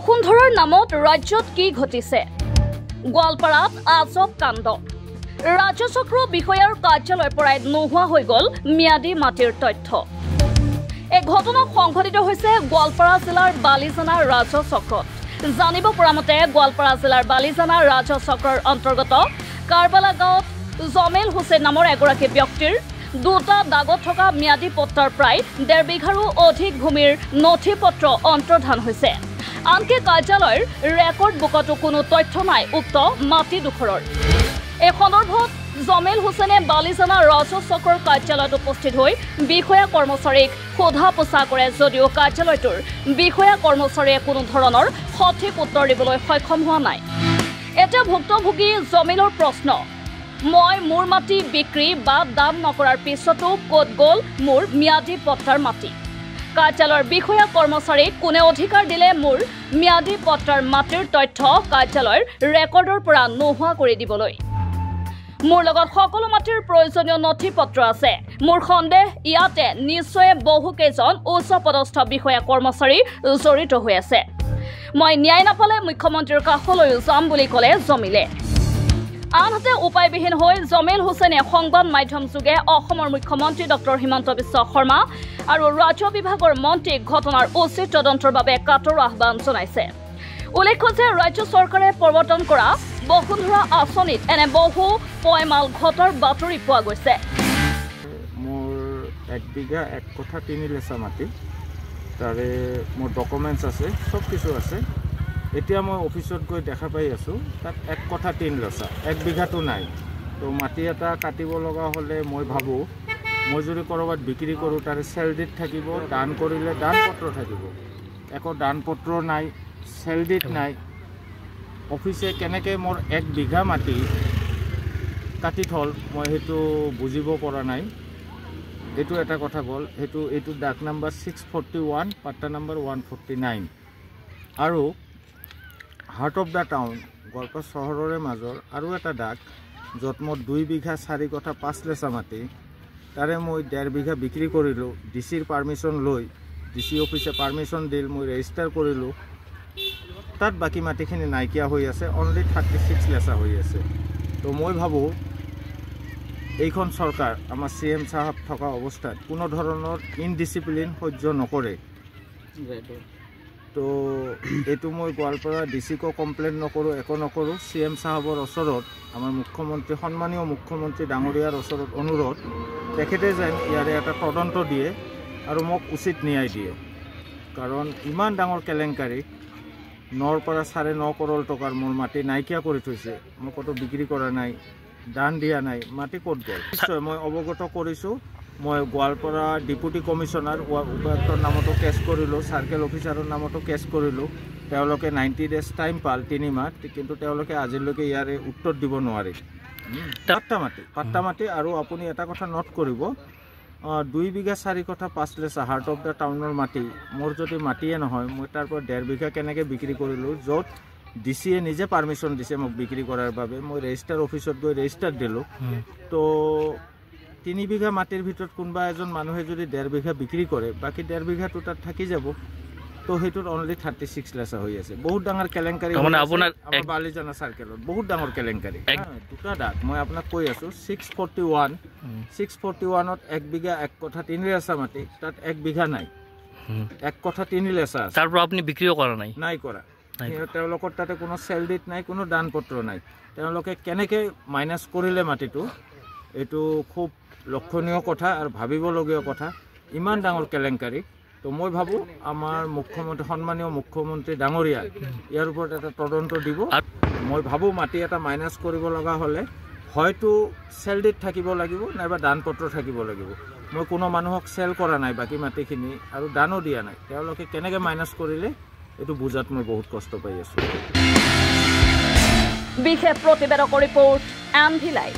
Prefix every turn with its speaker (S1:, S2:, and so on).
S1: বসুন্ধৰাৰ নামত ৰাজ্যত কি ঘটিছে? গোৱালপাৰাত আজব কাণ্ড। ৰাজচক্ৰ বিষয়াৰ কাৰ্যালয়ৰ পৰাই নোহোৱা হৈ গ'ল ম্যাদী মাটিৰ তথ্য। এই ঘটনা সংঘটিত হৈছে গোৱালপাৰা জিলাৰ বালিজানা ৰাজচক্ৰত। জানিব পৰা মতে গোৱালপাৰা জিলাৰ বালিজানা ৰাজচক্ৰৰ অন্তৰ্গত কাৰবালা গাঁৱত জমেল হুছেইন নামৰ এগৰাকী ব্যক্তিৰ দুটা দাগত থকা ম্যাদী পট্টাৰ প্ৰায় 1.5 বিঘাৰো অধিক ভূমিৰ নথি পত্ৰ অন্তৰ্ধান হৈছে। আনকি কাৰ্যালয়ৰ ৰেকৰ্ড বুকতো কোনো তথ্য নাই উক্ত মাটি দুখৰৰ। এই সন্দৰ্ভত জমেল হুছেইনে বালিজানা ৰাজচক্ৰৰ কাৰ্যালয়ত উপস্থিত হৈ বিষয়া কৰ্মচাৰীক সোধা পোছা কৰে যদিও কাৰ্যালয়টোৰ বিষয়া কৰ্মচাৰীয়ে কোনো ধৰণৰ সঠিক উত্তৰ দিবলৈ সক্ষম হোৱা নাই। এতিয়া ভুক্তভোগী জমেলৰ প্ৰশ্ন, মই মোৰ মাটি বিক্ৰী বা দাম নকৰাৰ পিছতো ক'ত গ'ল মোৰ ম্যাদী পট্টাৰ মাটি? কাৰ্যালয়ৰ বিষয়া কৰ্মচাৰীক কোনে অধিকাৰ দিলে মোৰ ম্যাদী পট্টাৰ মাটিৰ তথ্য কাৰ্যালয়ৰ ৰেকৰ্ডৰ পৰা নোহোৱা কৰি দিবলৈ? মোৰ লগত সকলো মাটিৰ প্ৰয়োজনীয় নথি পত্ৰ আছে। মোৰ সন্দেহ ইয়াতে নিশ্চয় বহুকেইজন উচ্চপদস্থ বিষয়া কৰ্মচাৰী জড়িত হৈ আছে। মই ন্যায় নাপালে মুখ্যমন্ত্ৰীৰ কাষলৈ যাম বুলি ক'লে জমিলে। আনহাতে উপায়বিহীন হৈ জমেল হুছেইনে সংবাদ মাধ্যম যোগে অসমৰ মুখ্যমন্ত্ৰী ডক্টৰ হিমন্ত বিশ্ব শৰ্মা আৰু ৰাজ্য বিভাগৰ মন্ত্ৰীক ঘটনাৰ উচিত তদন্তৰ বাবে কাটৰ আহ্বান জনাইছে। উল্লেখ্য যে ৰাজ্য চৰকাৰে প্ৰৱৰ্তন কৰা বসুন্ধৰা আঁচনিত এনে বহু পয়মাল ঘটাৰ বাতৰি পোৱা গৈছে।
S2: মোৰ 1 বিঘা 1 কঠা 3 লেচা মাটি, তাৰে মোৰ ডকুমেণ্টছ আছে, সব কিছু আছে। এতিয়া মই অফিচত গৈ দেখা পাই আছোঁ তাত 1 কঠা 3 লেচা, 1 বিঘাটো নাই। তো মাটি এটা কাটিব লগা হ'লে মই ভাবোঁ মই যদি ক'ৰবাত বিক্ৰী কৰোঁ তাৰে চেল ডিড থাকিব, দান কৰিলে দান পত্ৰ থাকিব। একো দান পত্ৰ নাই, চেল ডিড নাই। অফিচে কেনেকৈ মোৰ 1 বিঘা মাটি কাটি থ'ল মই সেইটো বুজিব পৰা নাই। এইটো এটা কথা গ'ল। এইটো ডাক নম্বৰ 641, পাট্টা নম্বৰ 149। আৰু heart of the town Goalpara চহৰৰে মাজৰ আৰু এটা ডাক য'ত মোৰ 2 বিঘা 4 কঠা 5 লেচা মাটি, তাৰে মই 1.5 বিঘা বিক্ৰী কৰিলোঁ। ডিচিৰ পাৰ্মিশ্যন লৈ ডিচি অফিচে পাৰ্মিশ্যন দিল, মই ৰেজিষ্টাৰ কৰিলোঁ। তাত বাকী মাটিখিনি নাইকিয়া হৈ আছে, অনলি 36 লেচা হৈ আছে। তো মই ভাবোঁ এইখন চৰকাৰ আমাৰ CM চাহাব থকা অৱস্থাত কোনো ধৰণৰ ইনডিচিপ্লিন সহ্য নকৰে। তো এইটো মই গোৱালপাৰা ডিচিকো কমপ্লেইন নকৰোঁ, একো নকৰোঁ। CM চাহাবৰ ওচৰত আমাৰ মুখ্যমন্ত্ৰী, সন্মানীয় মুখ্যমন্ত্ৰী ডাঙৰীয়াৰ ওচৰত অনুৰোধ, তেখেতে যেন ইয়াৰে এটা তদন্ত দিয়ে আৰু মোক উচিত ন্যায় দিয়ে। কাৰণ ইমান ডাঙৰ কেলেংকাৰী, 9 পৰা 9.5 কৰোৰ টকাৰ মোৰ মাটি নাইকিয়া কৰি থৈছে। মই ক'তো বিক্ৰী কৰা নাই, দান দিয়া নাই, মাটি ক'ত গ'ল? নিশ্চয় মই অৱগত কৰিছোঁ। মই গোৱালপাৰা ডেপুটি কমিশ্যনাৰ উপায়ুক্তৰ নামতো কেছ কৰিলোঁ, চাৰ্কেল অফিচাৰৰ নামতো কেছ কৰিলোঁ। তেওঁলোকে 90 ডেজ টাইম পাল, 3 মাহ, কিন্তু তেওঁলোকে আজিলৈকে ইয়াৰে উত্তৰ দিব নোৱাৰে। পাট্টা মাটি। আৰু আপুনি এটা কথা নোট কৰিব, 2 বিঘা 4 কঠা 5 লেচা হাৰ্ট অফ দ্য টাউনৰ মাটি মোৰ যদি মাটিয়ে নহয়, মই তাৰ পৰা 1.5 বিঘা কেনেকৈ বিক্ৰী কৰিলোঁ, য'ত ডিচিয়ে নিজে পাৰ্মিশ্যন দিছে মোক বিক্ৰী কৰাৰ বাবে। মই ৰেজিষ্টাৰ অফিচত গৈ ৰেজিষ্টাৰ দিলোঁ। তো 3 বিঘা মাটিৰ ভিতৰত কোনোবা এজন মানুহে যদি 1.5 বিঘা বিক্ৰী কৰে, বাকী 1.5 বিঘাটো তাত থাকি যাব। তো সেইটোত অনলি 36 লেচা হৈ আছে। বহুত ডাঙৰ কেলেংকাৰী আপোনাৰ বালিজানা চাৰ্কেলত, বহুত ডাঙৰ কেলেংকাৰী। দুটা ডাক মই আপোনাক কৈ আছোঁ। 641ত 1 বিঘা 1 কঠা 3 লেচা মাটি, তাত 1 বিঘা নাই, 1 কঠা 3 লেচা। তাৰ পৰা আপুনি বিক্ৰীও কৰা নাই কৰা। তেওঁলোকৰ তাতে কোনো চেল ডিড নাই, কোনো দান পত্ৰ নাই। তেওঁলোকে কেনেকৈ মাইনাছ কৰিলে মাটিটো, এইটো খুব লক্ষণীয় কথা আৰু ভাবিবলগীয়া কথা। ইমান ডাঙৰ কেলেংকাৰী। তো মই ভাবোঁ আমাৰ মুখ্যমন্ত্ৰী, সন্মানীয় মুখ্যমন্ত্ৰী ডাঙৰীয়া ইয়াৰ ওপৰত এটা তদন্ত দিব। মই ভাবোঁ মাটি এটা মাইনাছ কৰিব লগা হ'লে হয়তো চেল ডিড থাকিব লাগিব, নাইবা দান পত্ৰ থাকিব লাগিব। মই কোনো মানুহক চেল কৰা নাই বাকী মাটিখিনি, আৰু দানো দিয়া নাই। তেওঁলোকে কেনেকৈ মাইনাছ কৰিলে এইটো বুজাত মই বহুত কষ্ট পাই আছোঁ।
S1: বিশেষ প্ৰতিবেদকৰ ৰিপৰ্ট, MV লাইভ।